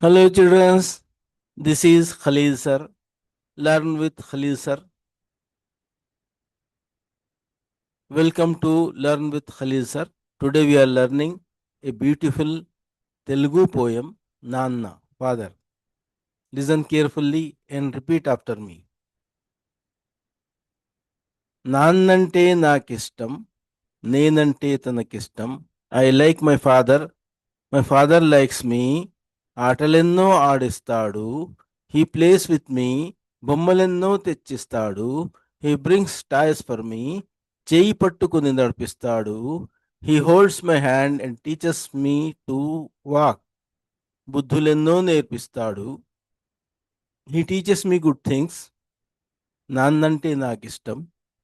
Hello, children. This is Khalil sir. Learn with Khalil sir. Welcome to Learn with Khalil sir. Today we are learning a beautiful Telugu poem, Nanna, Father. Listen carefully and repeat after me. నాన్నంటే నాకిష్టం నేనంటే తనకిష్టం I like my father likes me ఆటలెన్నో ఆడిస్తాడు he plays with me బొమ్మలెన్నో తెచ్చిస్తాడు he brings toys for me చేయి పట్టుకుని నడిపిస్తాడు he holds my hand and teachers me to walk బుద్ధులెన్నో నేర్పిస్తాడు he teachers me good things నాన్నంటే నాకిష్టం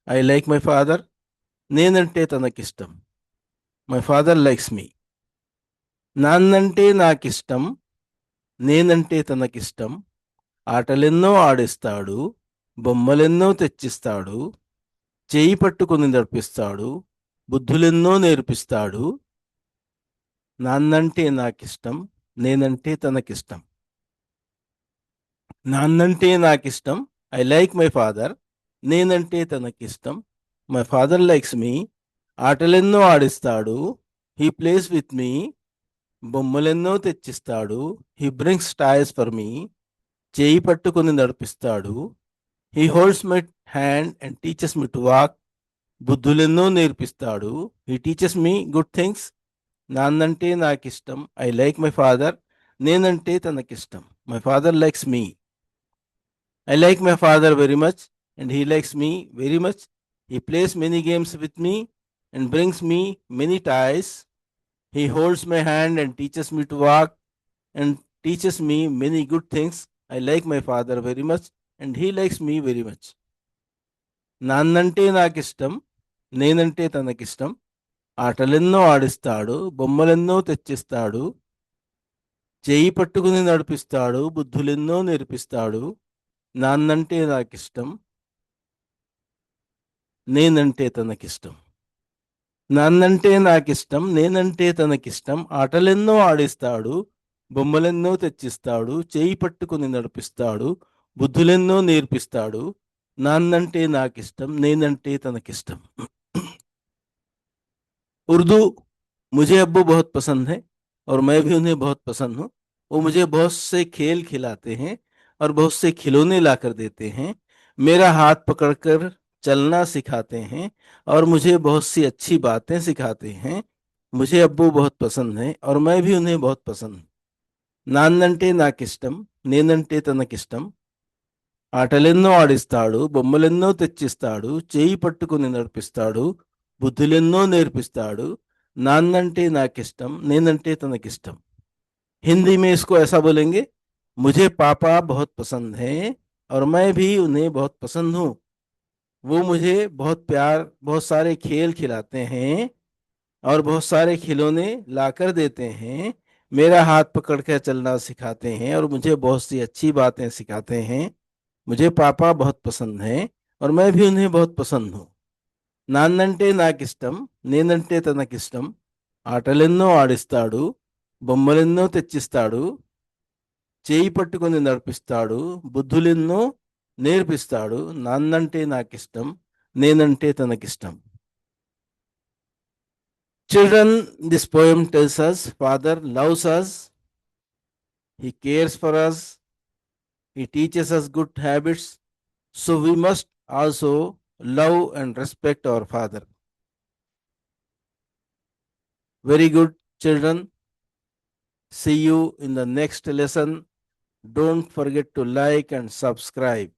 ఐ లైక్ మై ఫాదర్ నేనంటే తనకిష్టం మై ఫాదర్ లైక్స్ మీ నాన్నంటే నాకిష్టం నేనంటే తనకిష్టం ఆటలెన్నో ఆడిస్తాడు బొమ్మలెన్నో తెచ్చిస్తాడు చేయి పట్టుకుని నడిపిస్తాడు బుద్ధులెన్నో నేర్పిస్తాడు నాన్నంటే నాకిష్టం నేనంటే తనకిష్టం నాన్నంటే నాకిష్టం ఐ లైక్ మై ఫాదర్ నేనంటే తనకిష్టం మై ఫాదర్ లైక్స్ మీ ఆటలెన్నో ఆడిస్తాడు హీ ప్లేస్ విత్ మీ బొమ్మలెన్నో తెచ్చిస్తాడు he brings toys for me చేయి పట్టుకుని నడిపిస్తాడు he holds my hand and teachers me to walk బుద్ధులెన్నో నేర్పిస్తాడు he teachers me good things నాన్నంటే నాకిష్టం ఐ లైక్ మై ఫాదర్ నేనంటే తనకిష్టం my father likes me I like my father very much and he likes me very much he plays many games with me and brings me many toys he holds my hand and teaches me to walk and teaches me many good things. I like my father very much and he likes me very much. నాన్నంటే నాకిష్టం నేనంటే తనకిష్టం ఆటలెన్నో ఆడిస్తాడు బొమ్మలెన్నో తెచ్చిస్తాడు చేయి పట్టుకుని నడిపిస్తాడు బుద్ధులెన్నో నేర్పిస్తాడు నాన్నంటే నాకిష్టం నేనంటే తనకిష్టం నాన్నంటే నాకిష్టం నేనంటే తనకిష్టం ఆటలెన్నో ఆడిస్తాడు బొమ్మలెన్నో తెచ్చిస్తాడు చేయి పట్టుకుని నడిపిస్తాడు బుద్ధులెన్నో నేర్పిస్తాడు నాన్నంటే నాకిష్టం నేనంటే తనకిష్టం उर्दू मुझे अब्बू बहुत पसंद है और मैं भी उन्हें बहुत पसंद हूँ वो मुझे बहुत से खेल खिलाते हैं और बहुत से खिलौने लाकर देते हैं मेरा हाथ पकड़कर चलना सिखाते हैं और मुझे बहुत सी अच्छी बातें सिखाते हैं मुझे अब्बू बहुत पसंद है और मैं भी उन्हें बहुत पसंद हूँ నాన్నంటే నాకిష్టం నేనంటే తనకిష్టం ఆటలెన్నో ఆడిస్తాడు బొమ్మలెన్నో తెచ్చిస్తాడు చేయి పట్టుకుని నడిపిస్తాడు బుద్ధులెన్నో నేర్పిస్తాడు నాన్నంటే నాకిష్టం నేనంటే తనకిష్టం हिंदी में इसको ऐसा बोलेंगे मुझे पापा बहुत पसंद है और मैं भी उन्हें बहुत पसंद हूँ वो मुझे बहुत प्यार बहुत सारे खेल खिलाते हैं और बहुत सारे खिलौने लाकर देते हैं मेरा हाथ पकड़ कर चलना सिखाते हैं और मुझे बहुत सी अच्छी बातें सिखाते हैं मुझे पापा बहुत पसंद है और मैं भी उन्हें बहुत पसंद हूँ నాన్నంటే నాకిష్టం నేనంటే తనకిష్టం ఆటలెన్నో ఆడిస్తాడు బొమ్మలెన్నో తెచ్చిస్తాడు చేయి పట్టుకొని నడిపిస్తాడు బుద్ధులెన్నో నేర్పిస్తాడు నాన్నంటే నాకిష్టం నేనంటే తనకిష్టం Children, this poem tells us Father loves us, He cares for us, He teaches us good habits, so we must also love and respect our Father. Very good, children. See you in the next lesson. Don't forget to like and subscribe.